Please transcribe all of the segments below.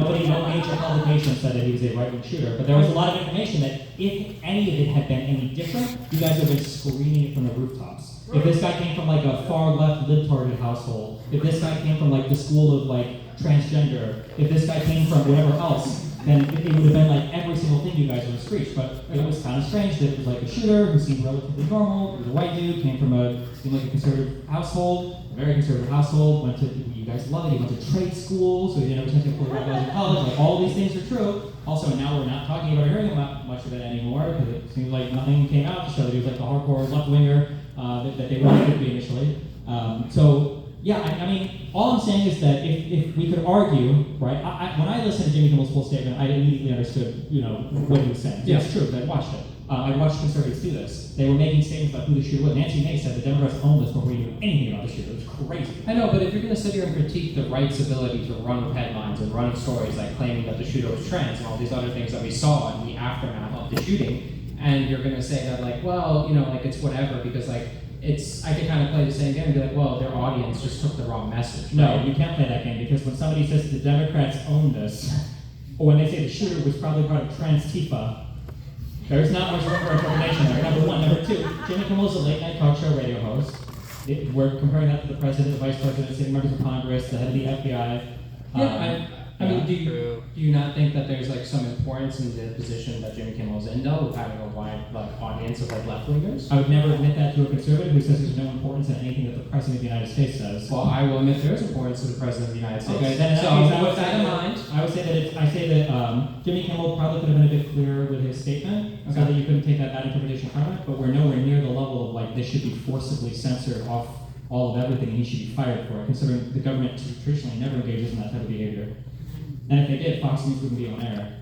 No major publication said that he was a right-wing shooter, but there was a lot of information that if any of it had been any different, you guys would have been screaming it from the rooftops. If this guy came from like a far-left libtarded household, if this guy came from like the school of like transgender, if this guy came from whatever else, then it would have been like every single thing you guys would have screeched. But it was kind of strange that it was like a shooter who seemed relatively normal, he was a white dude, came from seemed like a conservative household, a very conservative household, went to, you guys love it, he went to trade school, so he never sent to white guys in college, like all these things are true. Also, now we're not talking about or hearing about much of it anymore, because it seems like nothing came out to show that he was like the hardcore left-winger that they wanted to be initially. Yeah, I mean, all I'm saying is that if we could argue, right, when I listened to Jimmy Kimmel's full statement, I immediately understood, what he was saying. Yeah, it's true, I watched it. I watched conservatives do this. They were making statements about who the shooter was. Nancy Mace said the Democrats owned this before we knew anything about the shooter. It was crazy. I know, but if you're going to sit here and critique the right's ability to run with headlines and run with stories like claiming that the shooter was trans and all these other things that we saw in the aftermath of the shooting, and you're going to say that, like, well, like, it's whatever because, like, I can kind of play the same game and be like, well, their audience just took the wrong message. Right? No, you can't play that game because when somebody says the Democrats own this, or when they say the shooter was probably part of Trans-Tifa, there's not much room for interpretation there. Number one. Number two, Jimmy Kimmel is a late-night talk show radio host. We're comparing that to the president, the vice president, sitting members of Congress, the head of the FBI. I mean, do you not think that there's like some importance in the position that Jimmy Kimmel is in, though, with having a wide audience of like left-wingers? I would never admit that to a conservative who says there's no importance in anything that the president of the United States says. Well, I will admit there is importance to the president of the United States. Okay, then so with that in mind, I would say that Jimmy Kimmel probably could have been a bit clearer with his statement, so that you couldn't take that bad interpretation from it. But we're nowhere near the level of like this should be forcibly censored off all of everything, and he should be fired for it, considering the government traditionally never engages in that type of behavior. And if they did, Fox News wouldn't be on air.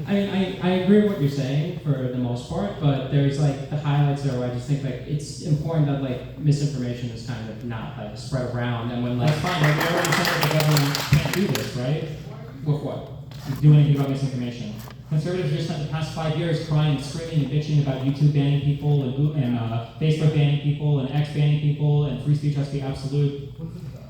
I mean, I agree with what you're saying for the most part, but there's like the highlights there where I just think like it's important that like misinformation is kind of not like spread around, and when like that's fine. Like we already said that the government can't do this, right? With what? Do anything about misinformation. Conservatives just spent the past 5 years crying and screaming and bitching about YouTube banning people and Facebook banning people and X banning people and free speech has to be absolute.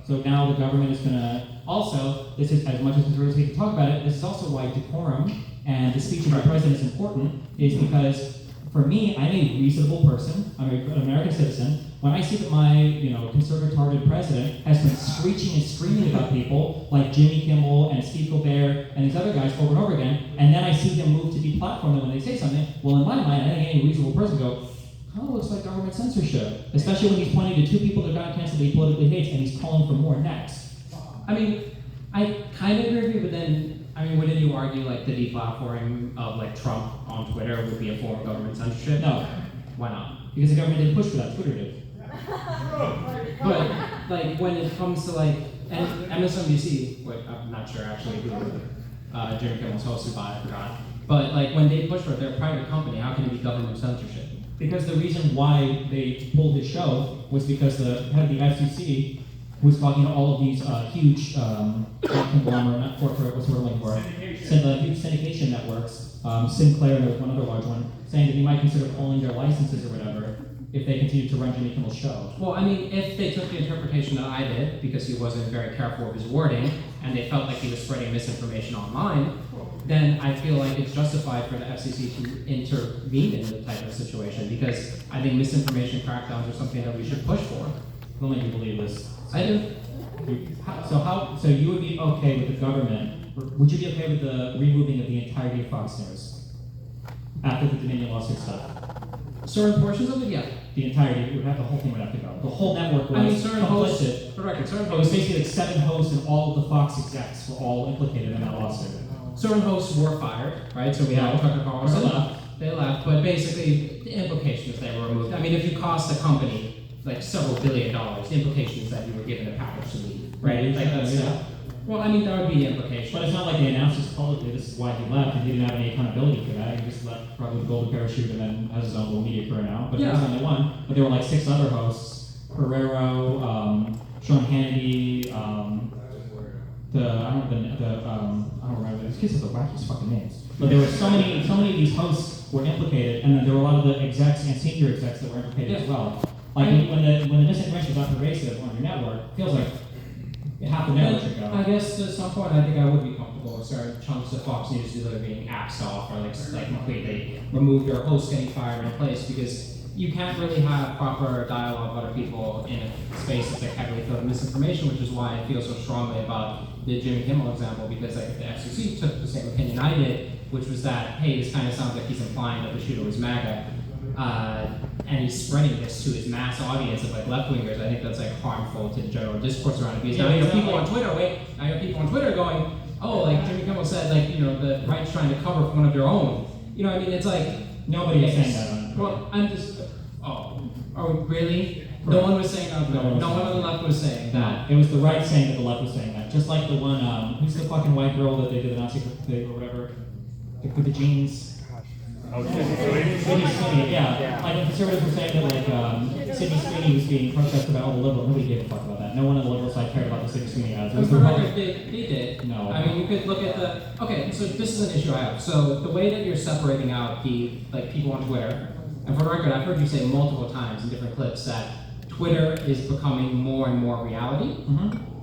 So now the government is going to also, this is, as much as conservatives hate to talk about it, this is also why decorum and the speech of the president is important, is because for me, I'm a reasonable person, I'm an American citizen. When I see that my conservative targeted president has been screeching and screaming about people like Jimmy Kimmel and Steve Colbert and these other guys over and over again, and then I see them move to deplatform them when they say something, well in my mind, I think any reasonable person go, kind of looks like government censorship, especially when he's pointing to two people that got canceled that he politically hates and he's calling for more next. I mean, I kind of agree with you, but then, I mean, wouldn't you argue like the deplatforming of like Trump on Twitter would be a form of government censorship? No. Why not? Because the government didn't push for that, Twitter did. But like when it comes to like MSNBC, wait, I'm not sure actually who Jimmy Kimmel was hosted by, I forgot. But like when they push for it, they're a private company. How can it be government censorship? Because the reason why they pulled his show was because the head of the FCC was talking to all of these huge conglomerate, not corporate, what's the word I'm looking for? Huge syndication networks, Sinclair, and there was one other large one, saying that he might consider pulling their licenses or whatever if they continue to run Jimmy Kimmel's show. Well, I mean, if they took the interpretation that I did, because he wasn't very careful with his wording, and they felt like he was spreading misinformation online, then I feel like it's justified for the FCC to intervene in the type of situation, because I think misinformation crackdowns are something that we should push for. Don't make you believe this. I do. So you would be okay with the government, would you be okay with the removing of the entirety of Fox News after the Dominion lawsuit stuff? Certain portions of it, yeah. The entirety, the whole thing would have to go. The whole network was certain hosts, for the record, it was basically like 7 hosts and all of the Fox execs were all implicated in that lawsuit. Certain hosts were fired, right? So we had Tucker Carlson. They left, but basically the implication is they were removed. I mean, if you cost a company like several $1 billion, the implication is that you were given a package to leave, right? Like that's, well, I mean, that would be the implication. But it's not like they announced this publicly, this is why he left, and he didn't have any accountability for that. He just left probably with a golden parachute and then has his own little media career now. But he was only one. But there were like 6 other hosts, Ferrero, Sean Hannity, I don't remember, these kids have the wackiest fucking names. But there were so many of these hosts were implicated, and then there were a lot of the execs and senior execs that were implicated as well. Like when the misinformation is not pervasive on your network, it feels like half the network should I go. guess to some point, I think I would be comfortable with certain chunks of Fox News either being axed off or like completely removed or hosts getting fired and replaced, because you can't really have proper dialogue with other people in a space that's like heavily filled with misinformation, which is why I feel so strongly about the Jimmy Kimmel example, because like if the FCC took the same opinion I did, which was that, hey, this kind of sounds like he's implying that the shooter was MAGA, and he's spreading this to his mass audience of like left-wingers, I think that's like harmful to the general discourse around it. Because now you have people on Twitter, going, oh, like Jimmy Kimmel said, like, you know, the right's trying to cover for one of their own. You know what I mean? It's like, Nobody is saying that on Twitter. well, I'm just, really? No one was saying that. No one on the left was saying that. It was the right saying that the left was saying that. Just like the one, who's the fucking white girl that they did the Nazi thing or whatever? With the jeans. Oh, Sydney Sweeney, yeah. Like when conservatives were saying that like Sydney Sweeney was being protested by all the liberals, nobody gave a fuck about that. No one on the liberal side cared about the Sydney Sweeney ads. It was the record, they did. No. I mean, you could look at the. Okay, so this is an issue I have. So the way that you're separating out the like people on Twitter, and for the record, I've heard you say multiple times in different clips that Twitter is becoming more and more reality,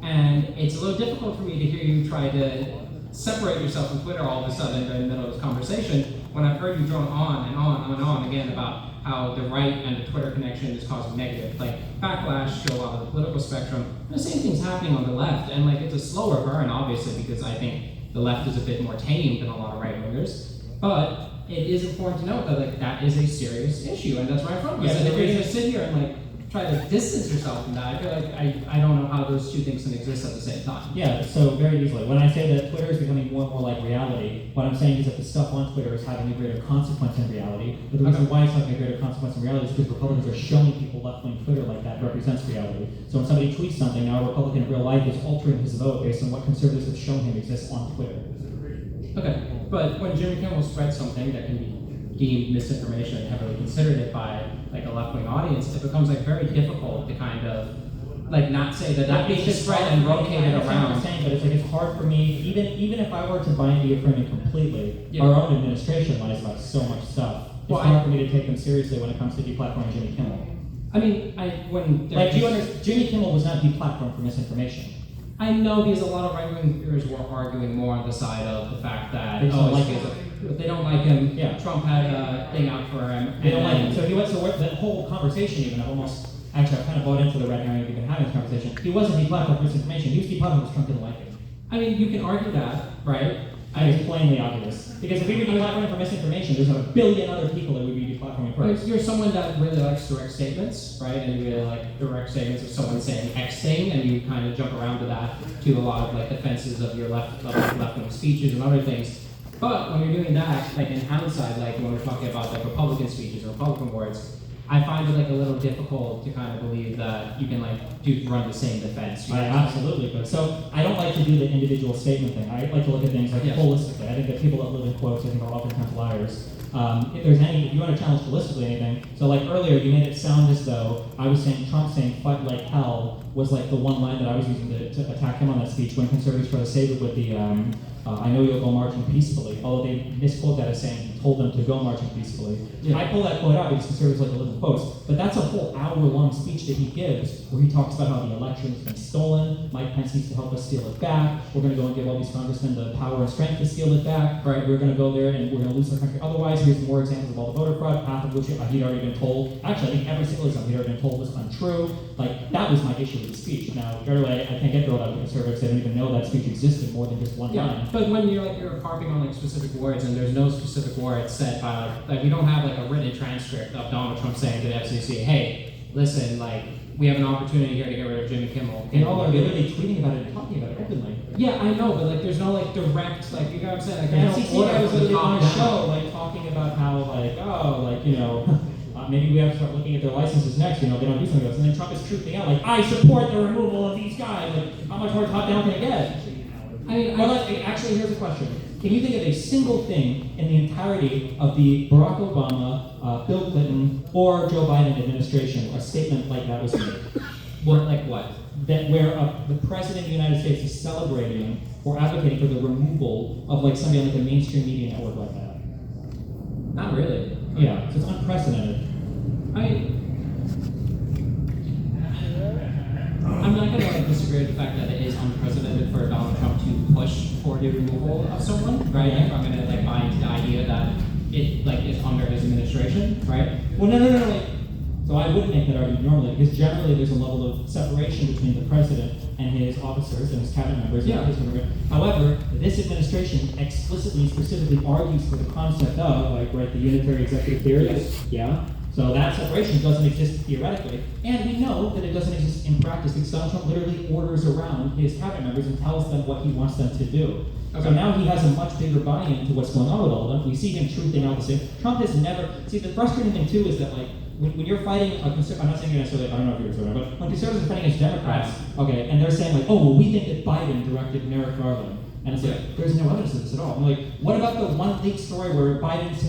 and it's a little difficult for me to hear you try to separate yourself from Twitter all of a sudden in the middle of this conversation when I've heard you drone on and on and on again about how the right and the Twitter connection is causing negative like backlash to a lot of the political spectrum. And the same thing's happening on the left, and like it's a slower burn, obviously, because I think the left is a bit more tame than a lot of right wingers. But it is important to note that like that is a serious issue, and that's where I'm from. Because if you're gonna sit here and like try to distance yourself from that, I feel like I don't know how those two things can exist at the same time. Yeah, so very easily. When I say that Twitter is becoming more and more like reality, what I'm saying is that the stuff on Twitter is having a greater consequence in reality. But the reason why it's having a greater consequence in reality is because Republicans are showing people left-wing Twitter like that represents reality. So when somebody tweets something, now a Republican in real life is altering his vote based on what conservatives have shown him exists on Twitter. Okay, but when Jimmy Kimmel spreads something that can be deemed misinformation and heavily considered it by like a left-wing audience, it becomes like very difficult to kind of like not say that being spread and rotated around. I'm saying, but it's like it's hard for me, even if I were to buy into your framing completely, our own administration lies about so much stuff. It's hard for me to take them seriously when it comes to deplatforming Jimmy Kimmel. I mean, Jimmy Kimmel was not deplatformed for misinformation. I know because a lot of right-wingers were arguing more on the side of the fact that they don't like him. Yeah. Trump had a thing out for him. They don't like him. So he went. So that whole conversation, even I've kind of bought into the red herring we've been having this conversation. He wasn't deplatformed for misinformation. He was deplatformed because Trump didn't like him. I mean, you can argue that, right? It's plainly obvious. Because if we were deplatforming for misinformation, there's a billion other people that would be deplatforming for. You're someone that really likes direct statements, right? And you really like direct statements of someone saying X thing, and you kind of jump around to that to a lot of like defenses of your left-wing speeches and other things. But when you're doing that, like in hindsight, like when we're talking about like Republican speeches or Republican words, I find it like a little difficult to kind of believe that you can like run the same defense. Absolutely, but so I don't like to do the individual statement thing. I like to look at things like holistically. I think that people that live in quotes, I think, are oftentimes liars. If you want to challenge holistically anything, so like earlier you made it sound as though I was saying Trump saying "fight like hell" was like the one line that I was using to attack him on that speech when conservatives try to save it with the I know you'll go marching peacefully, although they misquote that as saying he told them to go marching peacefully. Yeah. I pull that quote out because conservatives like to live in quotes, but that's a whole hour-long speech that he gives where he talks about how the election has been stolen, Mike Pence needs to help us steal it back, we're going to go and give all these congressmen the power and strength to steal it back, right? We're going to go there and we're going to lose our country otherwise. Here's more examples of all the voter fraud, half of which he'd already been told. Actually, I think every single example he'd already been told was untrue. Like, that was my issue with the speech. Now, right away, I can't get through all that with conservatives. They don't even know that speech existed more than just one line. But when you're harping on like specific words and there's no specific words said by like we don't have like a written transcript of Donald Trump saying to the FCC, hey, listen, like we have an opportunity here to get rid of Jimmy Kimmel. And all are literally tweeting about it and talking about it openly. Yeah, I know, but like there's no like direct, like you know what I'm saying? Like, the FCC guy was literally on a show like talking about how maybe we have to start looking at their licenses next, they don't do something else. And then Trump is truthing out like, I support the removal of these guys. Like, how much more top down can it get? Actually, here's a question. Can you think of a single thing in the entirety of the Barack Obama, Bill Clinton, or Joe Biden administration, a statement like that was made? What? That where the president of the United States is celebrating or advocating for the removal of like somebody on like a mainstream media network like that? Not really. Yeah, so it's unprecedented. I'm not gonna like disagree with the fact that it is unprecedented for Donald Trump to push for the removal of someone, right? Okay. If I'm gonna like buy into the idea that it like is under his administration, right? Well, no, wait. So I wouldn't make that argument normally, because generally there's a level of separation between the president and his officers and his cabinet members. Yeah. However, this administration explicitly and specifically argues for the concept of, like, right, the unitary executive theory. Yes. Yeah. So that separation doesn't exist theoretically, and we know that it doesn't exist in practice because Donald Trump literally orders around his cabinet members and tells them what he wants them to do. So Okay. now he has a much bigger buy-in to what's going on with all of them. We see him truthing out the same. Trump has never. See, the frustrating thing too is that, like, when you're fighting a I'm not saying you're necessarily, I don't know if you're conservative, but when conservatives are fighting against Democrats, okay, and they're saying like, oh, well, we think that Biden directed Merrick Garland, and it's like, there's no evidence of this at all. I'm like, what about the one leak story where Biden said